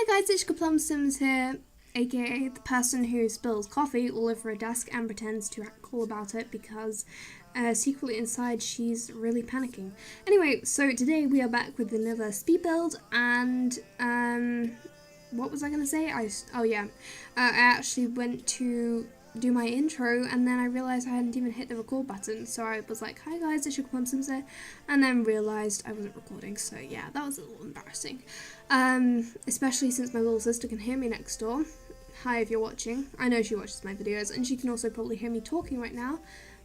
Hi guys, it's SugarPlumSimss here, aka the person who spills coffee all over a desk and pretends to act cool about it because secretly inside she's really panicking. Anyway, so today we are back with another speed build and what was I going to say? I actually went to do my intro and then I realised I hadn't even hit the record button, so I was like, hi guys, it's SugarPlumSimss here, and then realised I wasn't recording, so yeah, that was a little embarrassing. Especially since my little sister can hear me next door. Hi if you're watching. I know she watches my videos and she can also probably hear me talking right now.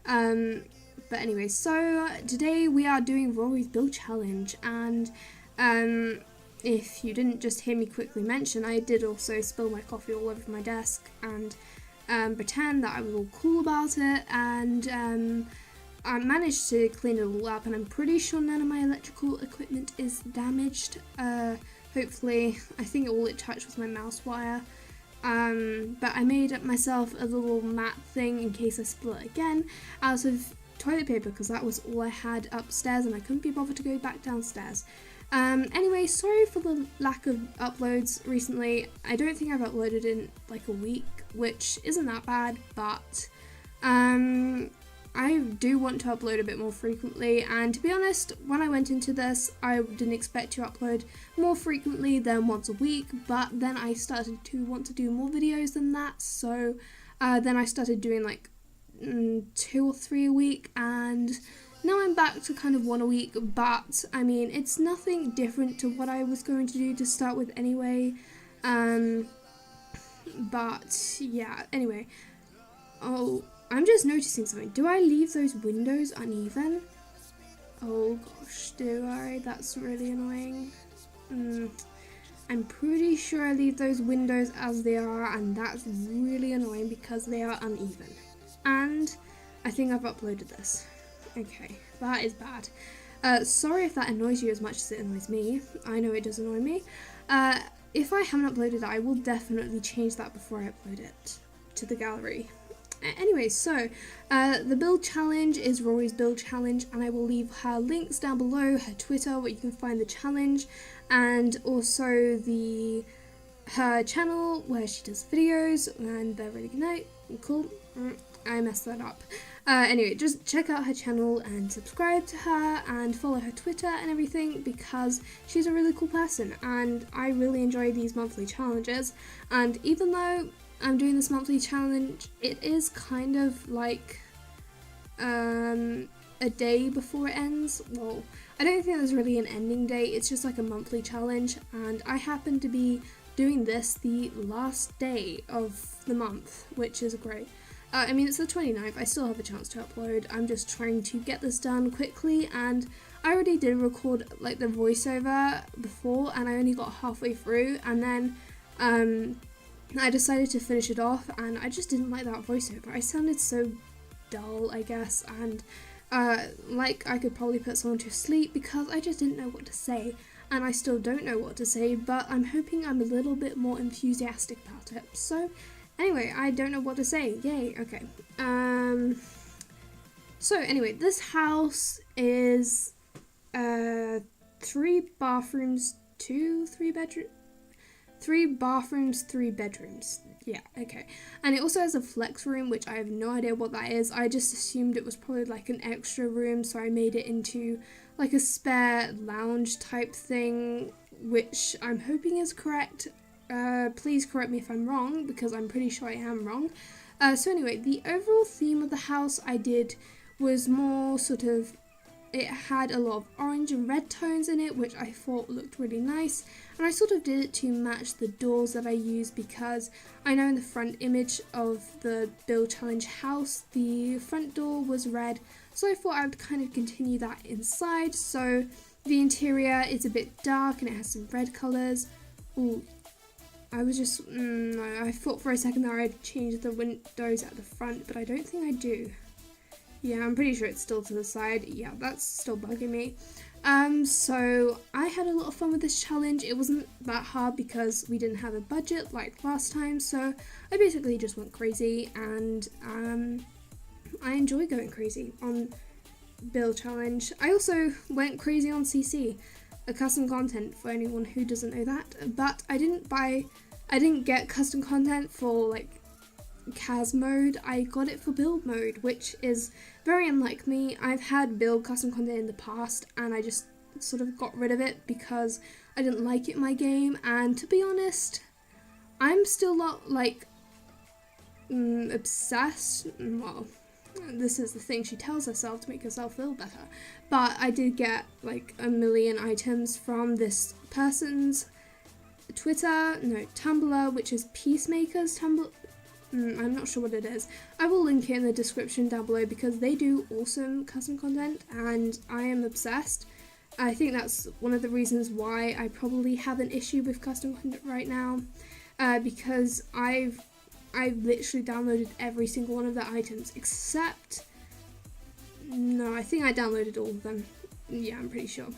But anyway, so today we are doing RORY'S build challenge, and if you didn't just hear me quickly mention, I did also spill my coffee all over my desk and pretend that I was all cool about it, and I managed to clean it all up, and I'm pretty sure none of my electrical equipment is damaged. Hopefully, I think all it touched was my mouse wire. But I made myself a little mat thing in case I spill it again out of toilet paper, because that was all I had upstairs and I couldn't be bothered to go back downstairs. Anyway, sorry for the lack of uploads recently. I don't think I've uploaded in like a week, which isn't that bad, but I do want to upload a bit more frequently, and to be honest, when I went into this, I didn't expect to upload more frequently than once a week, but then I started to want to do more videos than that, so then I started doing like 2 or 3 a week, and now I'm back to kind of 1 a week, but I mean, it's nothing different to what I was going to do to start with anyway, but yeah, anyway. Oh, I'm just noticing something. Do I leave those windows uneven? Oh gosh, do I? That's really annoying. I'm pretty sure I leave those windows as they are, and that's really annoying because they are uneven. And I think I've uploaded this. Okay, that is bad. Sorry if that annoys you as much as it annoys me. I know it does annoy me. If I haven't uploaded it, I will definitely change that before I upload it to the gallery. Anyway, so the build challenge is RORY'S build challenge, and I will leave her links down below, her Twitter where you can find the challenge, and also her channel where she does videos, and they're really good. Cool. I messed that up. Anyway, just check out her channel and subscribe to her and follow her Twitter and everything, because she's a really cool person and I really enjoy these monthly challenges. And even though I'm doing this monthly challenge, it is kind of like a day before it ends. Well, I don't think there's really an ending date, it's just like a monthly challenge, and I happen to be doing this the last day of the month, which is great. I mean, it's the 29th, I still have a chance to upload. I'm just trying to get this done quickly, and I already did record like the voiceover before, and I only got halfway through, and then I decided to finish it off, and I just didn't like that voiceover. I sounded so dull, I guess, and like I could probably put someone to sleep because I just didn't know what to say, and I still don't know what to say, but I'm hoping I'm a little bit more enthusiastic about it. So anyway, I don't know what to say. Yay, okay. So anyway, this house is 3 bathrooms, 3 bathrooms, 3 bedrooms. Yeah, okay. And it also has a flex room, which I have no idea what that is. I just assumed it was probably like an extra room, so I made it into like a spare lounge type thing, which I'm hoping is correct. Please correct me if I'm wrong, because I'm pretty sure I am wrong. So anyway, the overall theme of the house I did was more sort of, it had a lot of orange and red tones in it, which I thought looked really nice, and I sort of did it to match the doors that I used, because I know in the front image of the build challenge house, the front door was red, so I thought I would kind of continue that inside. So the interior is a bit dark and it has some red colours. Ooh, I was just, I thought for a second that I'd change the windows at the front, but I don't think I do. Yeah, I'm pretty sure it's still to the side. Yeah, that's still bugging me. So I had a lot of fun with this challenge. It wasn't that hard because we didn't have a budget like last time, so I basically just went crazy, and I enjoy going crazy on build challenge. I also went crazy on CC. a custom content for anyone who doesn't know that. But I didn't get custom content for like CAS mode. I got it for build mode, which is very unlike me. I've had build custom content in the past and I just sort of got rid of it because I didn't like it in my game, and to be honest, I'm still not like obsessed. Well, this is the thing she tells herself to make herself feel better, but I did get like a million items from this person's Tumblr, which is Peacemaker's Tumblr. I'm not sure what it is. I will link it in the description down below because they do awesome custom content and I am obsessed. I think that's one of the reasons why I probably have an issue with custom content right now, because I've literally downloaded every single one of the items except, no, I think I downloaded all of them. Yeah, I'm pretty sure.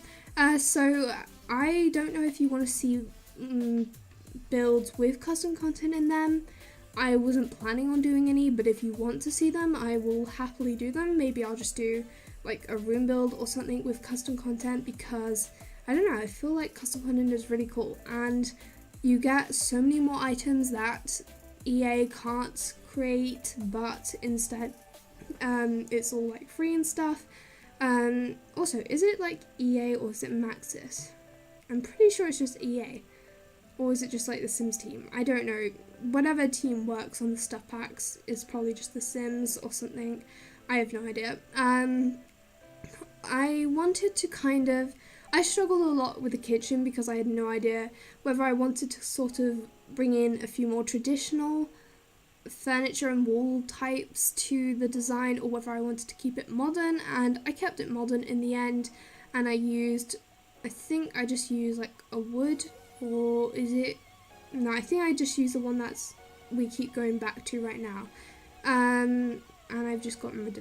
So I don't know if you want to see builds with custom content in them. I wasn't planning on doing any, but if you want to see them, I will happily do them. Maybe I'll just do like a room build or something with custom content, because I don't know, I feel like custom content is really cool and you get so many more items that EA can't create, but instead it's all like free and stuff. Also, is it like EA or is it Maxis? I'm pretty sure it's just EA, or is it just like the Sims team? I don't know. Whatever team works on the stuff packs is probably just the Sims or something. I have no idea. I wanted to I struggled a lot with the kitchen because I had no idea whether I wanted to sort of bring in a few more traditional furniture and wall types to the design, or whether I wanted to keep it modern, and I kept it modern in the end, and I think I just used like a wood, or is it, no, I think I just used the one that's we keep going back to right now, and I've just gotten rid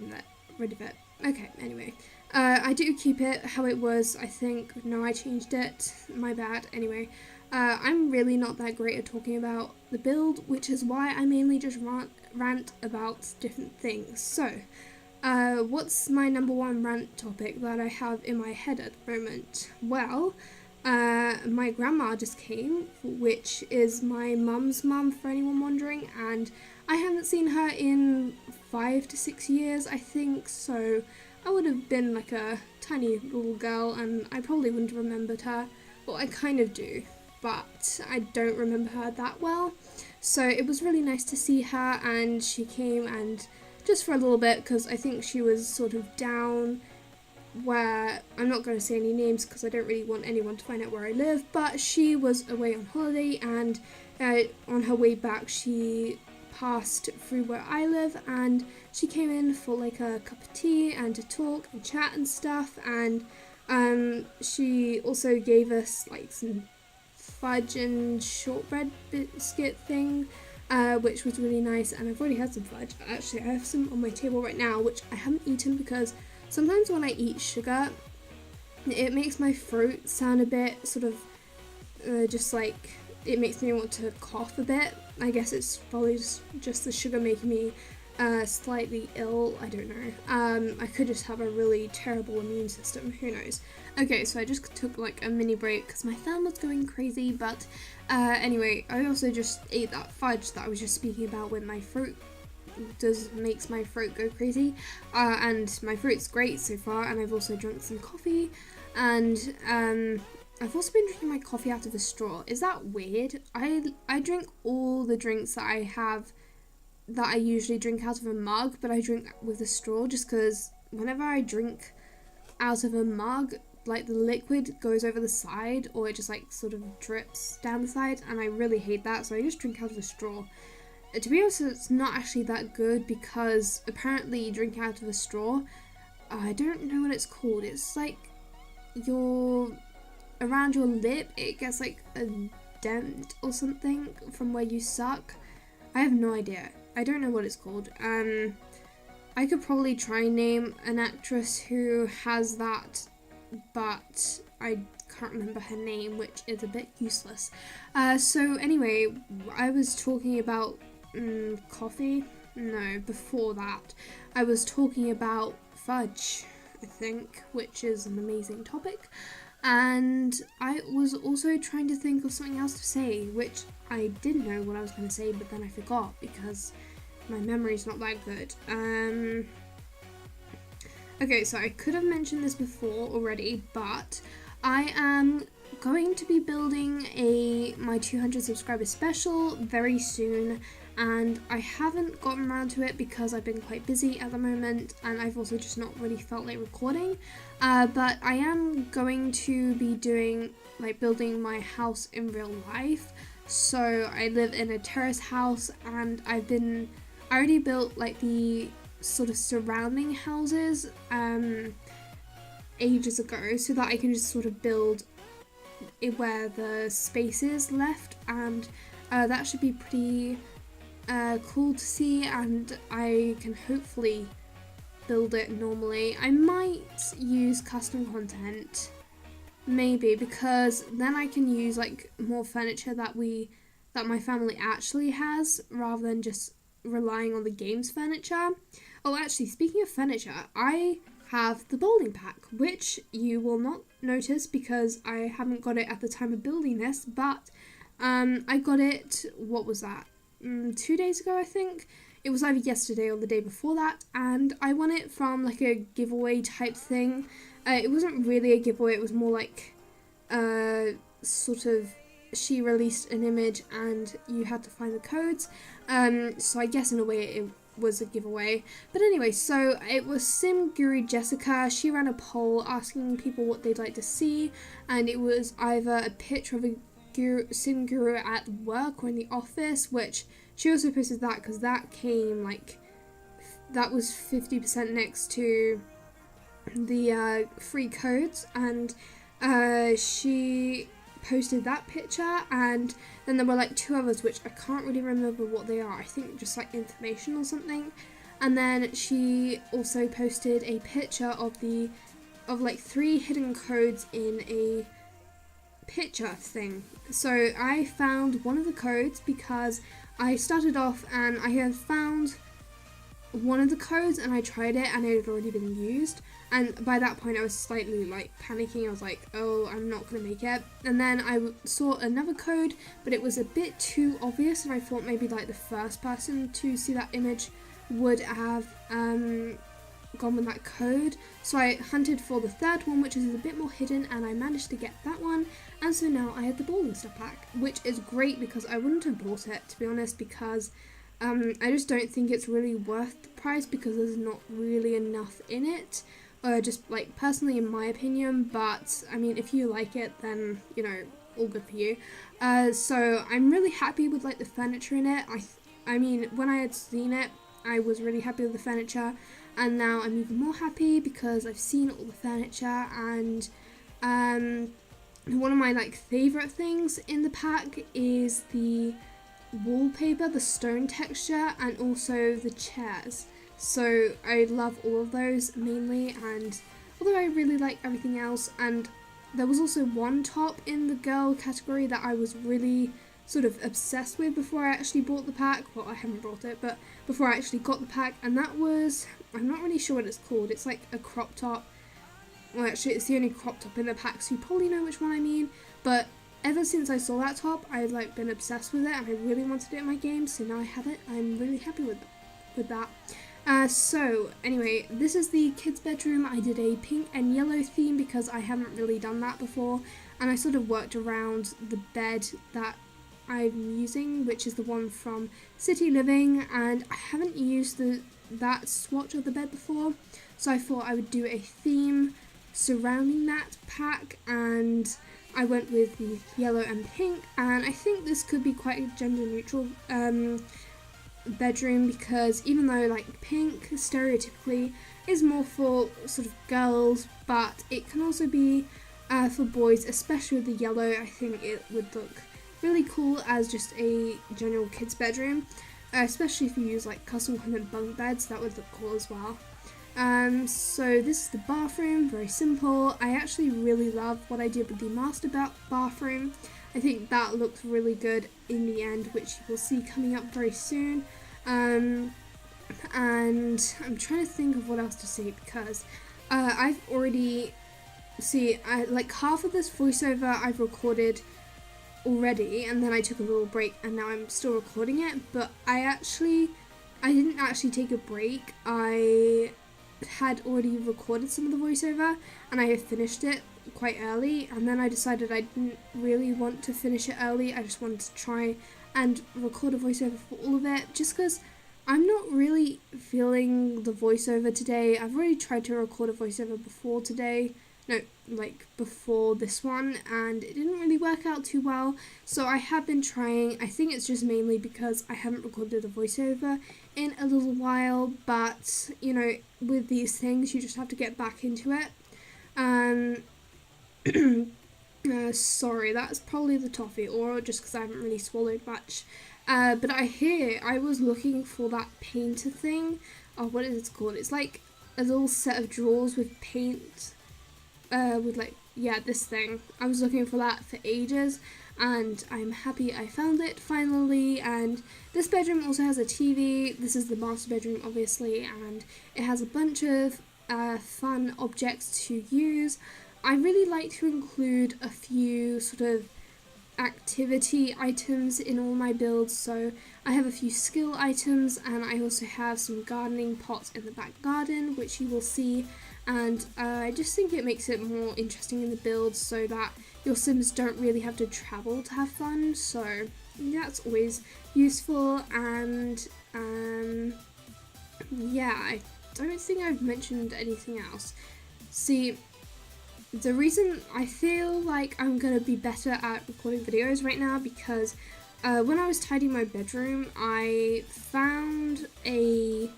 of it. Okay, anyway, I do keep it how it was, I think. No, I changed it, my bad. Anyway, I'm really not that great at talking about the build, which is why I mainly just rant about different things. So, what's my number one rant topic that I have in my head at the moment? Well, my grandma just came, which is my mum's mum, for anyone wondering, and I haven't seen her in 5 to 6 years, I think, so I would have been like a tiny little girl and I probably wouldn't have remembered her. Well, I kind of do, but I don't remember her that well. So it was really nice to see her, and she came and just for a little bit, because I think she was sort of down where, I'm not going to say any names because I don't really want anyone to find out where I live, but she was away on holiday, and on her way back she passed through where I live, and she came in for like a cup of tea and to talk and chat and stuff, and she also gave us like some fudge and shortbread biscuit thing, which was really nice, and I've already had some fudge. Actually, I have some on my table right now, which I haven't eaten because sometimes when I eat sugar, it makes my throat sound a bit sort of just like, it makes me want to cough a bit. I guess it's probably just the sugar making me slightly ill, I don't know. I could just have a really terrible immune system, who knows. Okay, so I just took like a mini break because my thumb was going crazy, but anyway, I also just ate that fudge that I was just speaking about when my throat makes my throat go crazy, and my throat's great so far, and I've also drunk some coffee, and I've also been drinking my coffee out of a straw. Is that weird? I drink all the drinks that I have that I usually drink out of a mug, but I drink with a straw just because whenever I drink out of a mug, like the liquid goes over the side, or it just like sort of drips down the side, and I really hate that, so I just drink out of a straw. To be honest, it's not actually that good because apparently drinking out of a straw, I don't know what it's called, it's like around your lip, it gets like a dent or something from where you suck. I have no idea. I don't know what it's called. I could probably try and name an actress who has that, but I can't remember her name, which is a bit useless. So anyway, I was talking about coffee. No, before that, I was talking about fudge, I think, which is an amazing topic. And I was also trying to think of something else to say, which I did know what I was going to say, but then I forgot because my memory's not that good. Okay, so I could have mentioned this before already, but I am going to be building my 200 subscriber special very soon, and I haven't gotten around to it because I've been quite busy at the moment, and I've also just not really felt like recording. But I am going to be building my house in real life. So I live in a terrace house, and I already built like the sort of surrounding houses ages ago, so that I can just sort of build it where the space is left, and that should be pretty cool to see, and I can hopefully build it normally. I might use custom content, maybe, because then I can use like more furniture that my family actually has, rather than just relying on the game's furniture. Oh, actually, speaking of furniture, I have the bowling pack, which you will not notice because I haven't got it at the time of building this, but I got it, what was that, 2 days ago, I think? It was either yesterday or the day before that, and I won it from like a giveaway type thing. It wasn't really a giveaway, it was more like sort of, she released an image and you had to find the codes, so I guess in a way it was a giveaway. But anyway, so it was Sim Guru Jessica. She ran a poll asking people what they'd like to see, and it was either a picture of a Sim Guru at work or in the office, which she also posted that because that came that was 50% next to the free codes, and she posted that picture, and then there were like 2 others which I can't really remember what they are. I think just like information or something. And then she also posted a picture of like 3 hidden codes in a picture thing. So I found one of the codes because I started off and I had found one of the codes and I tried it and it had already been used, and by that point I was slightly like panicking. I was like, oh, I'm not gonna make it. And then I saw another code, but it was a bit too obvious, and I thought maybe like the first person to see that image would have gone with that code. So I hunted for the 3rd one, which is a bit more hidden, and I managed to get that one, and so now I have the bowling stuff pack, which is great because I wouldn't have bought it, to be honest, because I just don't think it's really worth the price because there's not really enough in it, just like personally in my opinion. But I mean, if you like it, then you know, all good for you. So I'm really happy with like the furniture in it. I mean, when I had seen it, I was really happy with the furniture, and now I'm even more happy because I've seen all the furniture. And one of my like favorite things in the pack is the wallpaper, the stone texture, and also the chairs. So I love all of those mainly, and although I really like everything else. And there was also one top in the girl category that I was really sort of obsessed with before I actually bought the pack. Well, I haven't bought it, but before I actually got the pack, and that was, I'm not really sure what it's called. It's like a crop top. Well, actually it's the only crop top in the pack, so you probably know which one I mean. But ever since I saw that top, I've like been obsessed with it, and I really wanted it in my game, so now I have it. I'm really happy with that. So anyway, this is the kids' bedroom. I did a pink and yellow theme because I haven't really done that before, and I sort of worked around the bed that I'm using, which is the one from City Living, and I haven't used that swatch of the bed before, so I thought I would do a theme surrounding that pack, and I went with the yellow and pink, and I think this could be quite a gender neutral bedroom, because even though like pink stereotypically is more for sort of girls, but it can also be for boys, especially with the yellow. I think it would look really cool as just a general kids bedroom, especially if you use like custom content bunk beds. That would look cool as well. So this is the bathroom, very simple. I actually really love what I did with the master bathroom. I think that looks really good in the end, which you will see coming up very soon. And I'm trying to think of what else to say, because I've already see, like half of this voiceover I've recorded already, and then I took a little break, and now I'm still recording it. But I didn't actually take a break. I had already recorded some of the voiceover, and I had finished it quite early, and then I decided I didn't really want to finish it early. I just wanted to try and record a voiceover for all of it, just because I'm not really feeling the voiceover today. I've already tried to record a voiceover before today. No, like before this one, and it didn't really work out too well. So I have been trying. I think it's just mainly because I haven't recorded a voiceover in a little while, but you know, with these things you just have to get back into it. Sorry, that's probably the toffee, or just because I haven't really swallowed much. But I was looking for that painter thing. Oh, what is it called? It's like a little set of drawers with paint. With like, yeah, this thing. I was looking for that for ages, and I'm happy I found it finally. And this bedroom also has a TV. This is the master bedroom, obviously, and it has a bunch of fun objects to use. I really like to include a few sort of activity items in all my builds, so I have a few skill items, and I also have some gardening pots in the back garden, which you will see, and I just think it makes it more interesting in the build so that your Sims don't really have to travel to have fun, so that's always useful. And yeah, I don't think I've mentioned anything else. See, the reason I feel like I'm going to be better at recording videos right now, because when I was tidying my bedroom, I found a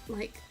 like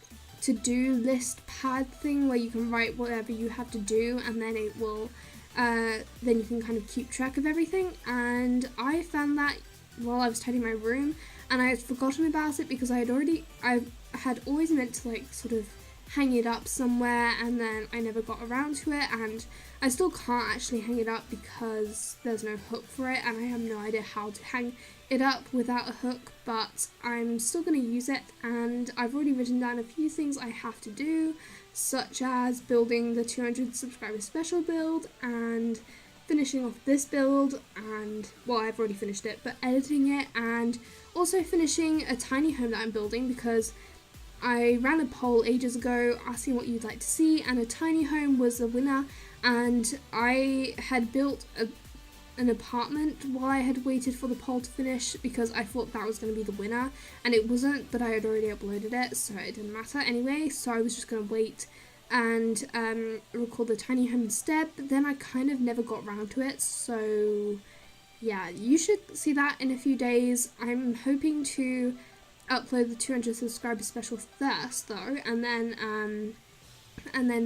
to-do list pad thing where you can write whatever you have to do, and then it will then you can kind of keep track of everything. And I found that while I was tidying my room, and I had forgotten about it because I had always meant to like sort of hang it up somewhere, and then I never got around to it, and I still can't actually hang it up because there's no hook for it, and I have no idea how to hang it up without a hook, but I'm still going to use it. And I've already written down a few things I have to do, such as building the 200 subscriber special build and finishing off this build, and well, I've already finished it, but editing it, and also finishing a tiny home that I'm building, because I ran a poll ages ago asking what you'd like to see, and a tiny home was the winner. And I had built an apartment while I had waited for the poll to finish, because I thought that was going to be the winner, and it wasn't, but I had already uploaded it, so it didn't matter anyway. So I was just going to wait and record the tiny home instead, but then I kind of never got around to it. So yeah, you should see that in a few days. I'm hoping to upload the 200 subscriber special first though, and then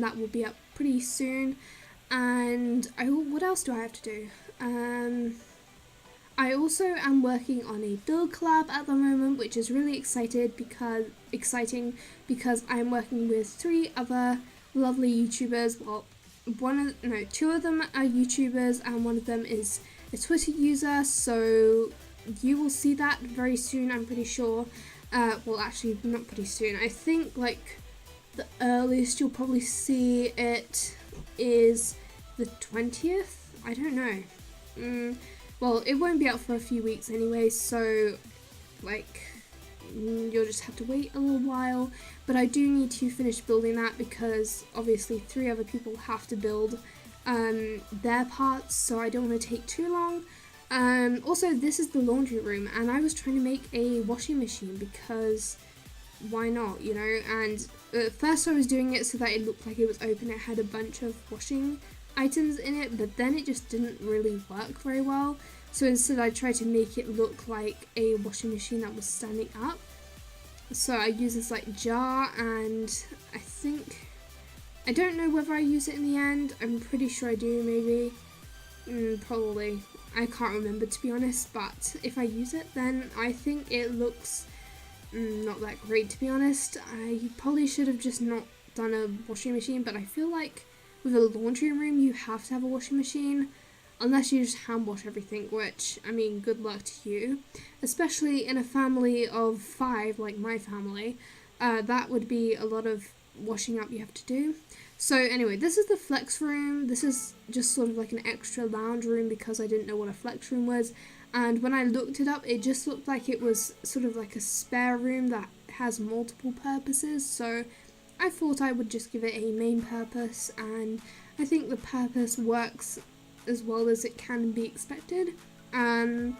that will be up pretty soon. And what else do I have to do? I also am working on a build collab at the moment, which is really exciting because I'm working with 3 other lovely YouTubers. Well, two of them are YouTubers, and one of them is a Twitter user, so you will see that very soon, I'm pretty sure. Well, actually, not pretty soon. I think, like, the earliest you'll probably see it is the 20th? I don't know. Well, it won't be out for a few weeks anyway, so, like, you'll just have to wait a little while. But I do need to finish building that, because, obviously, 3 other people have to build their parts, so I don't want to take too long. Also, this is the laundry room, and I was trying to make a washing machine because why not, you know? And at first I was doing it so that it looked like it was open. It had a bunch of washing items in it, but then it just didn't really work very well. So instead I tried to make it look like a washing machine that was standing up. So I used this like jar, and I don't know whether I use it in the end. I'm pretty sure I do, maybe. Probably. I can't remember, to be honest, but if I use it, then I think it looks not that great, to be honest. I probably should have just not done a washing machine, but I feel like with a laundry room you have to have a washing machine, unless you just hand wash everything, which, I mean, good luck to you. Especially in a family of 5, like my family, that would be a lot of washing up you have to do. So anyway, this is the flex room. This is just sort of like an extra lounge room because I didn't know what a flex room was. And when I looked it up, it just looked like it was sort of like a spare room that has multiple purposes. So I thought I would just give it a main purpose, and I think the purpose works as well as it can be expected. And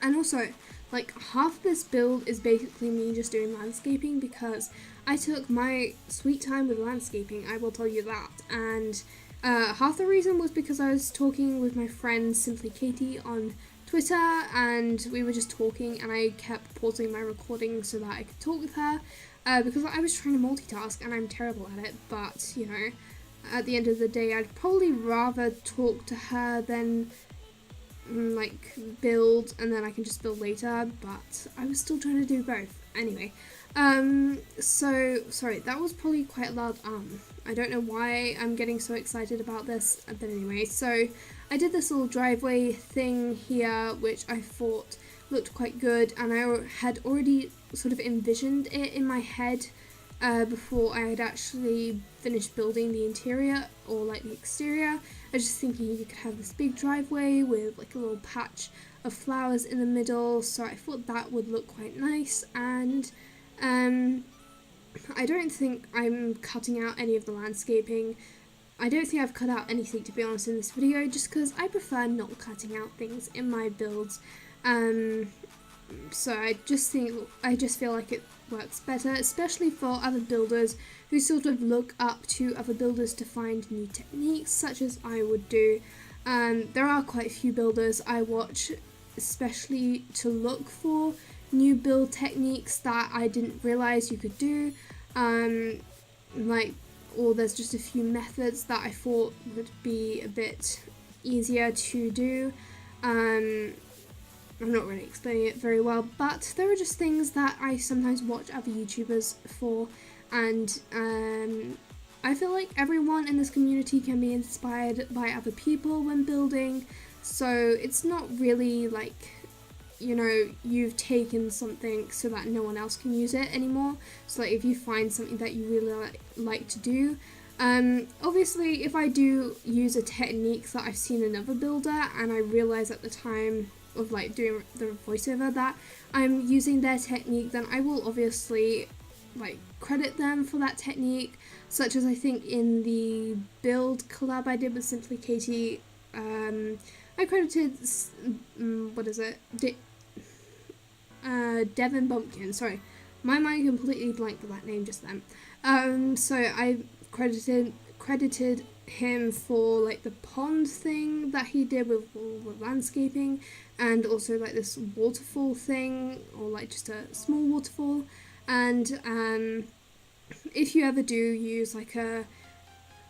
also, like, half this build is basically me just doing landscaping because I took my sweet time with landscaping, I will tell you that. And half the reason was because I was talking with my friend Simply Katie on Twitter, and we were just talking, and I kept pausing my recording so that I could talk with her because I was trying to multitask and I'm terrible at it. But, you know, at the end of the day, I'd probably rather talk to her than like build, and then I can just build later, but I was still trying to do both. Anyway, so sorry, that was probably quite loud. I don't know why I'm getting so excited about this, but anyway, so I did this little driveway thing here, which I thought looked quite good, and I had already sort of envisioned it in my head before I had actually finished building the interior or like the exterior. I was just thinking you could have this big driveway with like a little patch of flowers in the middle, so I thought that would look quite nice. And I don't think I'm cutting out any of the landscaping. I don't think I've cut out anything, to be honest, in this video, just because I prefer not cutting out things in my builds. So I just feel like it works better, especially for other builders who sort of look up to other builders to find new techniques, such as I would do. There are quite a few builders I watch, especially to look for new build techniques that I didn't realize you could do. Or there's just a few methods that I thought would be a bit easier to do. I'm not really explaining it very well, but there are just things that I sometimes watch other YouTubers for, and I feel like everyone in this community can be inspired by other people when building, so it's not really like, you know, you've taken something so that no one else can use it anymore. So like if you find something that you really like to do, obviously if I do use a technique that I've seen another builder and I realize at the time of like doing the voiceover that I'm using their technique, then I will obviously like credit them for that technique, such as I think in the build collab I did with Simply Katie, I credited Devin Bumpkin. Sorry, my mind completely blanked for that name just then. So I credited him for like the pond thing that he did with all the landscaping, and also like this waterfall thing, or like just a small waterfall. And if you ever do use like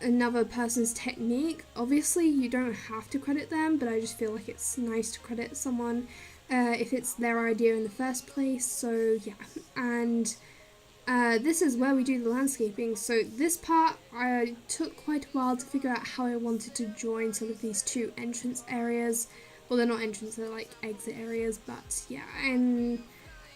another person's technique, obviously you don't have to credit them, but I just feel like it's nice to credit someone if it's their idea in the first place. So yeah, and this is where we do the landscaping. So this part I took quite a while to figure out how I wanted to join sort of these two entrance areas. Well, they're not entrance, they're like exit areas, but yeah, and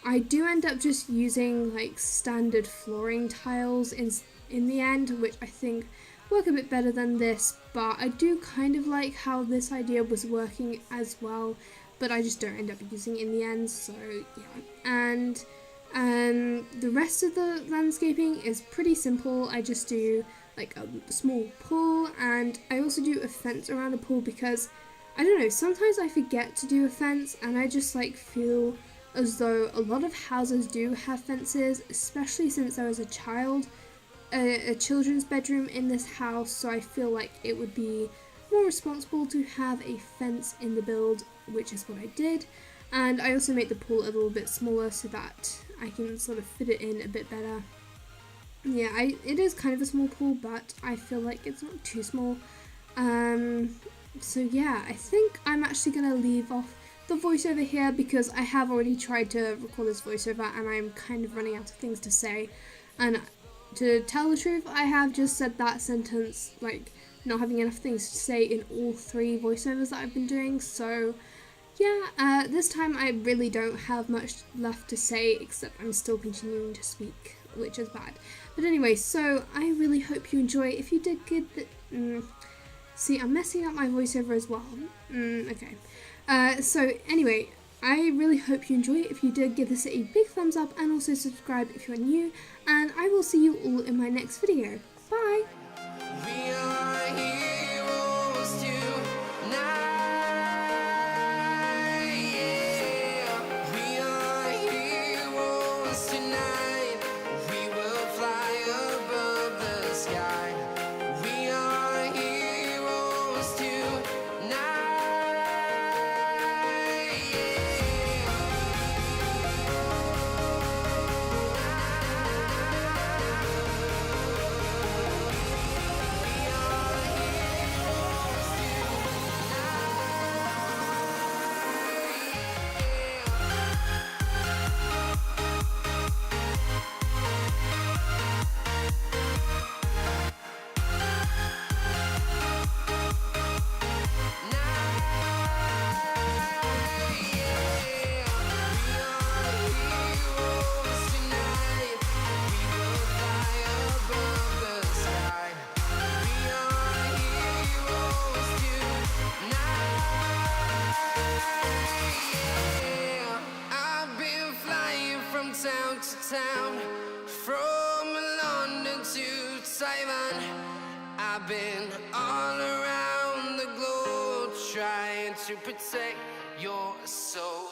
I do end up just using like standard flooring tiles in the end, which I think work a bit better than this, but I do kind of like how this idea was working as well, but I just don't end up using it in the end. So yeah, and the rest of the landscaping is pretty simple. I just do like a small pool, and I also do a fence around a pool because I don't know, sometimes I forget to do a fence, and I just like feel as though a lot of houses do have fences, especially since I was a child, a children's bedroom in this house, so I feel like it would be more responsible to have a fence in the build, which is what I did. And I also made the pool a little bit smaller so that I can sort of fit it in a bit better. Yeah, it is kind of a small pool, but I feel like it's not too small. So yeah, I think I'm actually going to leave off the voiceover here because I have already tried to record this voiceover and I'm kind of running out of things to say. And to tell the truth, I have just said that sentence, like not having enough things to say in all 3 voiceovers that I've been doing. So yeah, this time I really don't have much left to say, except I'm still continuing to speak which is bad. But anyway, so I really hope you enjoy. If you did get the... see, I'm messing up my voiceover as well. Okay. So anyway, I really hope you enjoy it. If you did, give this a big thumbs up and also subscribe if you're new. And I will see you all in my next video. Bye! We are heroes tonight, yeah. We are heroes tonight. We will fly above the sky. We are heroes tonight, town to town, from London to Taiwan. I've been all around the globe trying to protect your soul.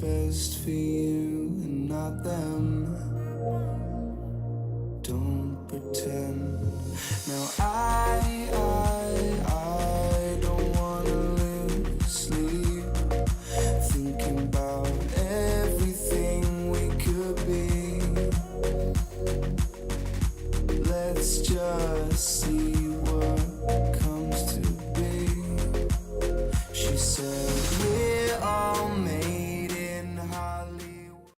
best for you and not them. Don't pretend. Now I don't wanna lose sleep, thinking about everything we could be. Let's just see